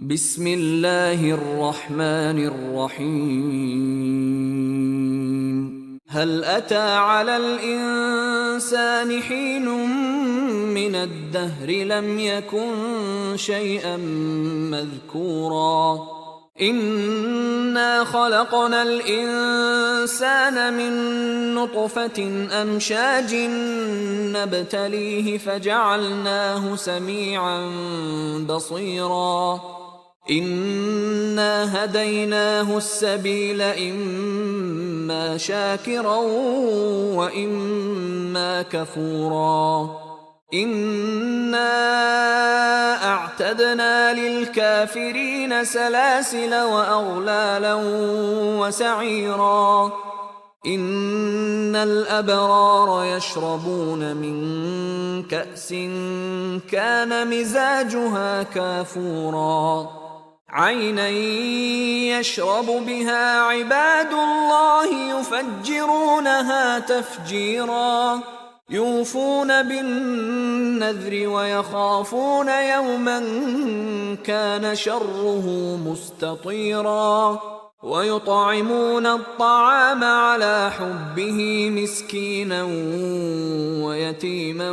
بسم الله الرحمن الرحيم. هل أتى على الإنسان حين من الدهر لم يكن شيئا مذكورا إنا خلقنا الإنسان من نطفة أمشاج نبتليه فجعلناه سميعا بصيرا إنا هديناه السبيل إما شاكرا وإما كفورا إنا أعتدنا للكافرين سلاسل وأغلالا وسعيرا إن الأبرار يشربون من كأس كان مزاجها كافورا عينا يشرب بها عباد الله يفجرونها تفجيرا يوفون بالنذر ويخافون يوما كان شره مستطيرا ويطعمون الطعام على حبه مسكينا ويتيما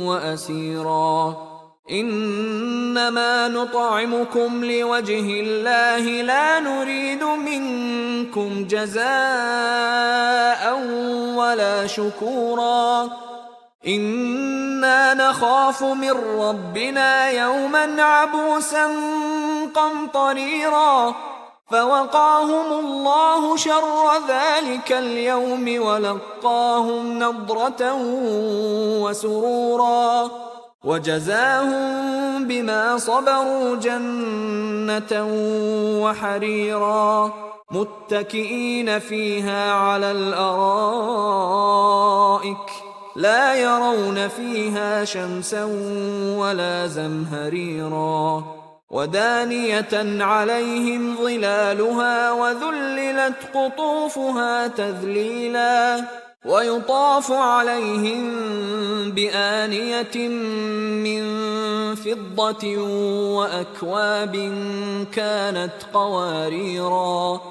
وأسيرا إنما نطعمكم لوجه الله لا نريد منكم جزاء ولا شكورا إنا نخاف من ربنا يوما عبوسا قمطريرا فوقاهم الله شر ذلك اليوم ولقاهم نضرة وسرورا وجزاهم بما صبروا جنة وحريرا متكئين فيها على الأرائك لا يرون فيها شمسا ولا زمهريرا ودانية عليهم ظلالها وذللت قطوفها تذليلا ويطاف عليهم بآنية من فضة وأكواب كانت قواريرا